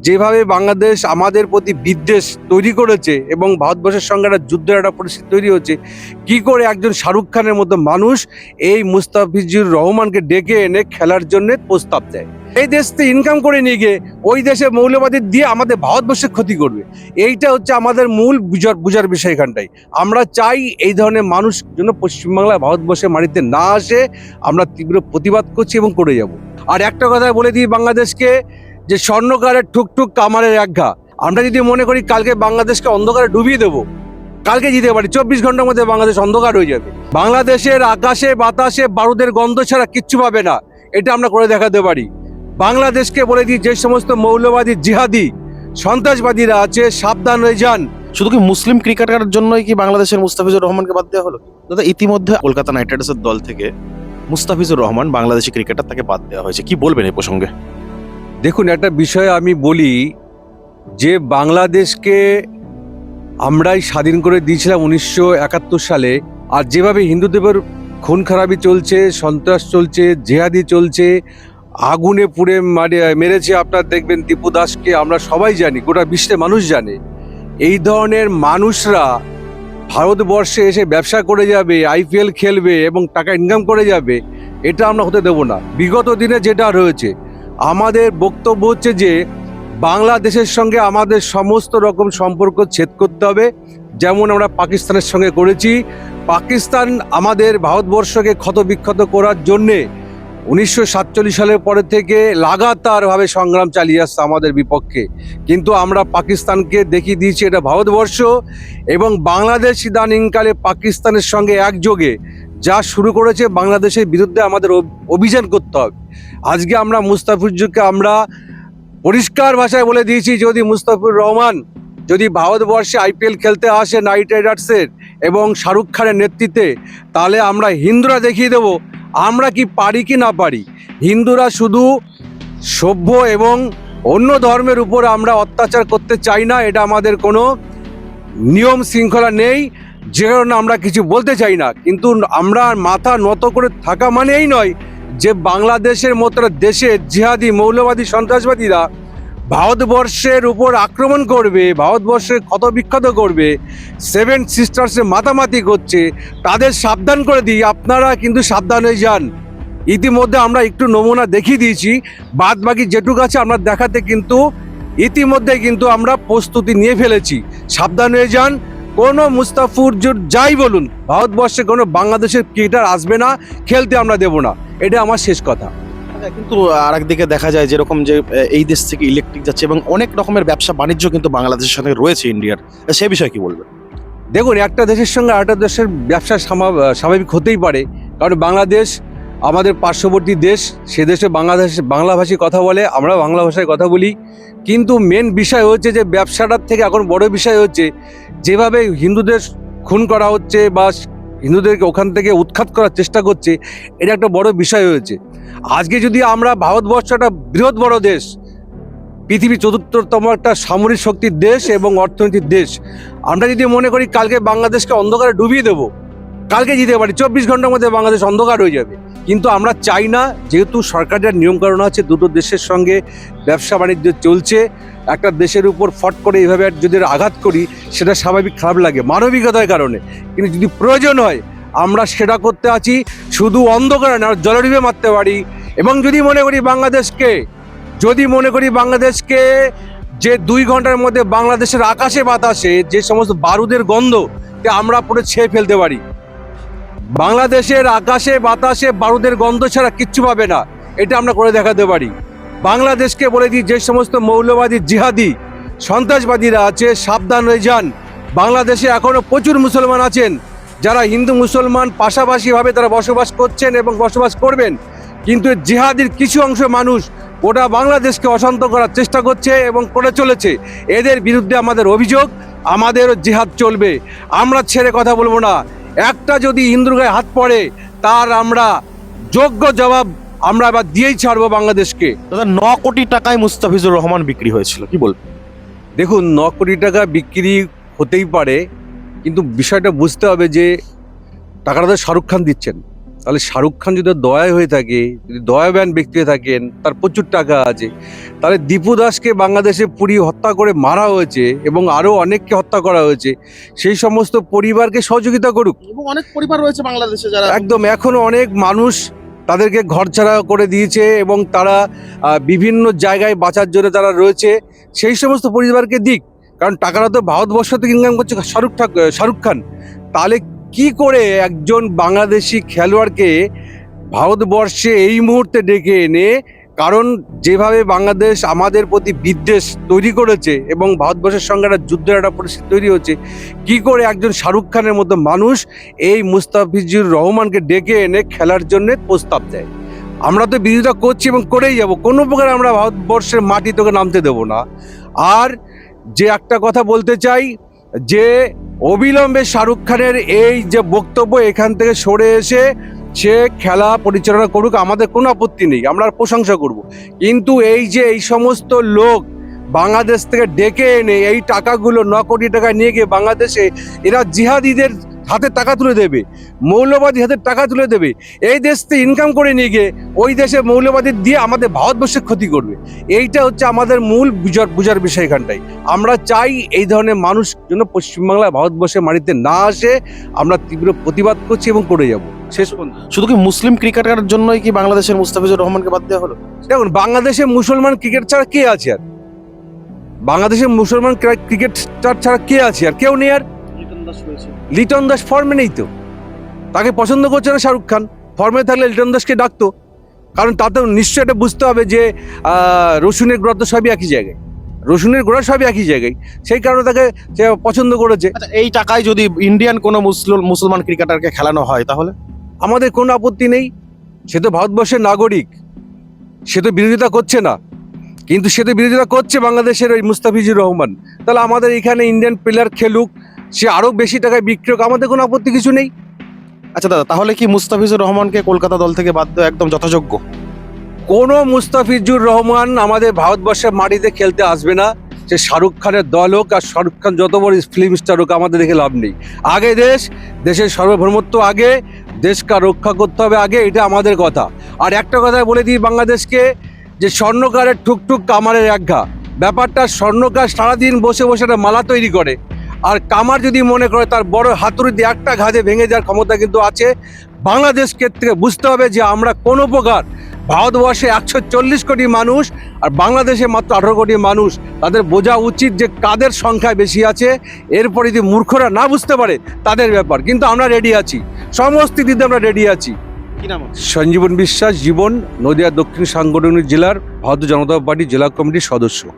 যেভাবে বাংলাদেশ আমাদের প্রতি বিদ্বেষ তৈরি করেছে এবং ভারতবর্ষের সঙ্গে একটা যুদ্ধের একটা পরিস্থিতি তৈরি হচ্ছে, কি করে একজন শাহরুখ খানের মতো মানুষ এই মুস্তাফিজুর রহমানকে ডেকে এনে খেলার জন্য প্রস্তাব দেয়? এই দেশ থেকে ইনকাম করে নিয়ে গিয়ে ওই দেশে মৌলবাদী দিয়ে আমাদের ভারতবর্ষের ক্ষতি করবে। এইটা হচ্ছে আমাদের মূল বুঝার বিষয়। এখানটাই আমরা চাই এই ধরনের মানুষ যেন পশ্চিমবাংলা ভারতবর্ষের মাটিতে না আসে। আমরা তীব্র প্রতিবাদ করছি এবং করে যাব। আর একটা কথা বলে দিই বাংলাদেশকে, যে স্বর্ণকারের ঠুকঠুক কামারের একঘা। আমরা যদি মনে করি কালকে বাংলাদেশকে অন্ধকারে ডুবিয়ে দেবো, কালকে জিতে পারি, 24 ঘন্টার মধ্যে বাংলাদেশ অন্ধকার হয়ে যাবে। বাংলাদেশের আকাশে বাতাসে বারুদের গন্ধ ছাড়া কিচ্ছু পাবে না, এটা আমরা করে দেখাতে পারি। বাংলাদেশকে বলে দিই, যে সমস্ত মৌলবাদী জিহাদি সন্ত্রাসবাদীরা আছে, সাবধান হয়ে যান। শুধু কি মুসলিম ক্রিকেটারের জন্যই কি বাংলাদেশের মুস্তাফিজুর রহমানকে বাদ দেওয়া হলো? দাদা, ইতিমধ্যে কলকাতা নাইট রাইডার্সের দল থেকে মুস্তাফিজুর রহমান বাংলাদেশি ক্রিকেটার, তাকে বাদ দেওয়া হয়েছে, কি বলবেন এই প্রসঙ্গে? দেখুন, একটা বিষয় আমি বলি, যে বাংলাদেশকে আমরাই স্বাধীন করে দিয়েছিলাম 1971 সালে। আর যেভাবে হিন্দুদেবের খুন খারাপি চলছে, সন্ত্রাস চলছে, জেহাদি চলছে, আগুনে পুড়ে মেরেছে, আপনার দেখবেন দীপু দাসকে, আমরা সবাই জানি, গোটা বিশ্বের মানুষ জানে। এই ধরনের মানুষরা ভারতবর্ষে এসে ব্যবসা করে যাবে, আইপিএল খেলবে এবং টাকা ইনকাম করে যাবে, এটা আমরা হতে দেব না। বিগত দিনে যেটা রয়েছে, আমাদের বক্তব্য হচ্ছে যে বাংলাদেশের সঙ্গে আমাদের সমস্ত রকম সম্পর্ক ছেদ করতে হবে, যেমন আমরা পাকিস্তানের সঙ্গে করেছি। পাকিস্তান আমাদের ভারতবর্ষকে ক্ষতবিক্ষত করার জন্যে 1947 সালের পরে থেকে লাগাতারভাবে সংগ্রাম চালিয়ে আসছে আমাদের বিপক্ষে। কিন্তু আমরা পাকিস্তানকে দেখিয়ে দিয়েছি এটা ভারতবর্ষ, এবং বাংলাদেশ ইদানিংকালে পাকিস্তানের সঙ্গে একযোগে যা শুরু করেছে, বাংলাদেশের বিরুদ্ধে আমাদের অভিযান করতে হবে। আজকে আমরা মুস্তাফিজুরকে আমরা পরিষ্কার ভাষায় বলে দিয়েছি, যদি মুস্তাফিজুর রহমান যদি ভারতবর্ষে আইপিএল খেলতে আসে নাইট রাইডার্সের এবং শাহরুখ খানের নেতৃত্বে, তাহলে আমরা হিন্দুরা দেখিয়ে দেবো আমরা কি পারি কি না পারি। হিন্দুরা শুধু সভ্য এবং অন্য ধর্মের উপর আমরা অত্যাচার করতে চাই না, এটা আমাদের কোনো নিয়ম শৃঙ্খলা নেই, যে কারণে আমরা কিছু বলতে চাই না। কিন্তু আমরা মাথা নত করে থাকা মানে এই নয় যে বাংলাদেশের মতো দেশে জিহাদি মৌলবাদী সন্ত্রাসবাদীরা ভারতবর্ষের উপর আক্রমণ করবে, ভারতবর্ষের ক্ষতবিক্ষত করবে, সেভেন সিস্টার্সে মাতামাতি করছে, তাদের সাবধান করে দিই, আপনারা কিন্তু সাবধান হয়ে যান। ইতিমধ্যে আমরা একটু নমুনা দেখিয়ে দিয়েছি, বাদ বাকি যেটুকু আছে আমরা দেখাতে কিন্তু ইতিমধ্যে কিন্তু আমরা প্রস্তুতি নিয়ে ফেলেছি। সাবধান হয়ে যান, কোনো মুস্তাফিজুর যাই বলুন, ভারতবর্ষে কোনো বাংলাদেশের ক্রিকেটার আসবে না, খেলতে আমরা দেব না, এটা আমার শেষ কথা। কিন্তু আরেকদিকে দেখা যায় যেরকম যে এই দেশ থেকে ইলেকট্রিক যাচ্ছে এবং অনেক রকমের ব্যবসা বাণিজ্য কিন্তু বাংলাদেশের সাথে রয়েছে ইন্ডিয়ার, সে বিষয়ে কি বলবেন? দেখুন, একটা দেশের সঙ্গে আরেকটা দেশের ব্যবসা স্বাভাবিক হতেই পারে, কারণ বাংলাদেশ আমাদের পার্শ্ববর্তী দেশ, সে দেশে বাংলাভাষী কথা বলে, আমরা বাংলা ভাষায় কথা বলি। কিন্তু মেন বিষয় হচ্ছে যে ব্যবসাটার থেকে এখন বড় বিষয় হচ্ছে যেভাবে হিন্দুদের খুন করা হচ্ছে বা হিন্দুদেরকে ওখান থেকে উৎখাত করার চেষ্টা করছে, এটা একটা বড় বিষয় হয়েছে। আজকে যদি আমরা ভারতবর্ষ একটা বৃহৎ বড় দেশ, পৃথিবীর চতুর্থতম একটা সামরিক শক্তির দেশ এবং অর্থনীতির দেশ, আমরা যদি মনে করি কালকে বাংলাদেশকে অন্ধকারে ডুবিয়ে দেবো, কালকে জিতে পারি, 24 ঘন্টার মধ্যে বাংলাদেশ অন্ধকার হয়ে যাবে। কিন্তু আমরা চাই না, যেহেতু সরকারের নিয়মকানুন আছে, দুটো দেশের সঙ্গে ব্যবসা বাণিজ্য চলছে, একটা দেশের উপর ফট করে এইভাবে যদি আঘাত করি, সেটা স্বাভাবিক খারাপ লাগে মানবিকতার কারণে। কিন্তু যদি প্রয়োজন হয় আমরা সেটা করতে আছি, শুধু অন্ধকারে না, জলডিবে মারতে পারি। এবং যদি মনে করি বাংলাদেশকে যে 2 ঘন্টার মধ্যে বাংলাদেশের আকাশে বাতাসে যে সমস্ত বারুদের গন্ধ আমরা পুরো ছেয়ে ফেলতে পারি, বাংলাদেশের আকাশে বাতাসে বারুদের গন্ধ ছাড়া কিচ্ছু পাবে না, এটা আমরা করে দেখাতে পারি। বাংলাদেশকে বলে দিই, যে সমস্ত মৌলবাদী জিহাদি সন্ত্রাসবাদীরা আছে, সাবধান হয়ে যান। বাংলাদেশে এখনও প্রচুর মুসলমান আছেন, যারা হিন্দু মুসলমান পাশাপাশিভাবে তারা বসবাস করছেন এবং বসবাস করবেন। কিন্তু জিহাদির কিছু অংশ মানুষ গোটা বাংলাদেশকে অশান্ত করার চেষ্টা করছে এবং করে চলেছে। এদের বিরুদ্ধে আমাদের অভিযোগ, আমাদেরও জিহাদ চলবে, আমরা ছেড়ে কথা বলবো না। একটা যদি হিন্দুর গায়ে হাত পড়ে, তার আমরা যোগ্য জবাব আমরা এবার দিয়েই ছাড়বো বাংলাদেশকে। দাদা, 9 কোটি টাকায় মুস্তাফিজুর রহমান বিক্রি হয়েছিল, কি বলবেন? দেখুন, 9 কোটি টাকা বিক্রি হতেই পারে, কিন্তু বিষয়টা বুঝতে হবে যে টাকাটা তো শাহরুখ খান দিচ্ছেন। তাহলে শাহরুখ খান যদি দয়া হয়ে থাকে, যদি দয়াবান ব্যক্তি হয়ে থাকেন, তার প্রচুর টাকা আছে, তাহলে দীপু দাসকে বাংলাদেশে পুড়িয়ে হত্যা করে মারা হয়েছে এবং আরও অনেককে হত্যা করা হয়েছে, সেই সমস্ত পরিবারকে সহযোগিতা করুক। এবং অনেক পরিবার রয়েছে বাংলাদেশে যারা একদম, এখনো অনেক মানুষ তাদেরকে ঘরছাড়া করে দিয়েছে এবং তারা বিভিন্ন জায়গায় বাঁচার জন্য তারা রয়েছে, সেই সমস্ত পরিবারকে দিক। কারণ টাকাটা তো ভারতবর্ষ থেকে ইনকাম করছে শাহরুখ খান। তাহলে কি করে একজন বাংলাদেশি খেলোয়াড়কে ভারতবর্ষে এই মুহূর্তে ডেকে এনে, কারণ যেভাবে বাংলাদেশ আমাদের প্রতি বিদ্বেষ তৈরি করেছে এবং ভারতবর্ষের সঙ্গে একটা যুদ্ধের একটা পরিস্থিতি তৈরি হচ্ছে, কি করে একজন শাহরুখ খানের মতো মানুষ এই মুস্তাফিজুর রহমানকে ডেকে এনে খেলার জন্য প্রস্তাব দেয়? আমরা তো বিরোধিতা করছি এবং করেই যাব, কোনো প্রকার আমরা ভারতবর্ষের মাটি তোকে নামতে দেব না। আর যে একটা কথা বলতে চাই, যে অবিলম্বে শাহরুখ খানের এই যে বক্তব্য, এখান থেকে সরে এসে সে খেলা পরিচালনা করুক, আমাদের কোনো আপত্তি নেই, আমরা প্রশংসা করব। কিন্তু এই যে এই সমস্ত লোক বাংলাদেশ থেকে ডেকে এনে এই টাকাগুলো 9 কোটি টাকা নিয়ে গিয়ে বাংলাদেশে এরা জিহাদিদের হাতে টাকা তুলে দেবে, মৌলবাদী হাতে টাকা তুলে দেবে, এই দেশ থেকে ইনকাম করে নিয়ে গিয়ে ওই দেশে মৌলবাদী দিয়ে আমাদের ভারতবর্ষের ক্ষতি করবে। এইটা হচ্ছে আমাদের মূল বুঝার বিষয় এখানটাই। আমরা চাই এই ধরনের মানুষ যেন পশ্চিমবাংলা ভারতবর্ষের মাটিতে না আসে। আমরা তীব্র প্রতিবাদ করছি এবং করে যাব শেষ পর্যন্ত। শুধু কি মুসলিম ক্রিকেটারের জন্যই কি বাংলাদেশের মুস্তাফিজুর রহমানকে বাদ দেওয়া হলো? দেখুন, বাংলাদেশে মুসলমান ক্রিকেট ছাড়া কে আছে আর? বাংলাদেশে মুসলমান ক্রিকেটার ছাড়া কে আছে আর? কেউ নেই আর। লিটন দাস ফর্মে নেই তো, তাকে পছন্দ করছে না শাহরুখ খান। ফর্মে থাকলে লিটন দাসকে ডাকতো, কারণ তাতে নিশ্চয়ই এটা বুঝতে হবে যে রসুনের গোড়া তো সবই একই জায়গায়, রসুনের গোড়া সবই একই জায়গায়, সেই কারণে তাকে সে পছন্দ করেছে। আচ্ছা, এই টাকায় যদি ইন্ডিয়ান কোনো মুসলমান ক্রিকেটারকে খেলানো হয় তাহলে আমাদের কোনো আপত্তি নেই। সে তো ভারতবর্ষের নাগরিক, সে তো বিরোধিতা করছে না, কিন্তু সে তো বিরোধিতা করছে বাংলাদেশের ওই মুস্তাফিজুর রহমান। তাহলে আমাদের এখানে ইন্ডিয়ান প্লেয়ার খেলুক, সে আরও বেশি টাকায় বিক্রি হোক, আমাদের কোনো আপত্তি কিছু নেই। আচ্ছা দাদা, তাহলে কি মুস্তাফিজুর রহমানকে কলকাতা দল থেকে বাদ দেওয়া একদম যথাযোগ্য? কোনো মুস্তাফিজুর রহমান আমাদের ভারতবর্ষের মাটিতে খেলতে আসবে না। সে শাহরুখ খানের দল হোক আর শাহরুখ খান যত বড় ফিল্ম স্টার হোক, আমাদের দেখে লাভ নেই। আগে দেশের সার্বভৌমত্ব আগে, দেশকে রক্ষা করতে হবে আগে, এটা আমাদের কথা। আর একটা কথা বলে দিই বাংলাদেশকে, যে স্বর্ণকারের ঠুকঠুক কামারের একঘা ব্যাপারটা, স্বর্ণকার সারাদিন বসে বসে একটা মালা তৈরি করে, আর কামার যদি মনে করে তার বড় হাতুড়ি দিয়ে একটা ঘাতে ভেঙে যাওয়ার ক্ষমতা কিন্তু আছে। বাংলাদেশকে থেকে বুঝতে হবে যে আমরা কোনো প্রকার, ভারতবর্ষে 140 কোটি মানুষ আর বাংলাদেশে মাত্র 18 কোটি মানুষ, তাদের বোঝা উচিত যে কাদের সংখ্যা বেশি আছে। এরপর যদি মূর্খরা না বুঝতে পারে তাদের ব্যাপার, কিন্তু আমরা রেডি আছি, সমস্ত দিতে আমরা রেডি আছি। কি নাম? সঞ্জীবন বিশ্বাস, জীবন, নদিয়া দক্ষিণ সাংগঠনিক জেলার ভারতীয় জনতা পার্টি জেলা কমিটির সদস্য।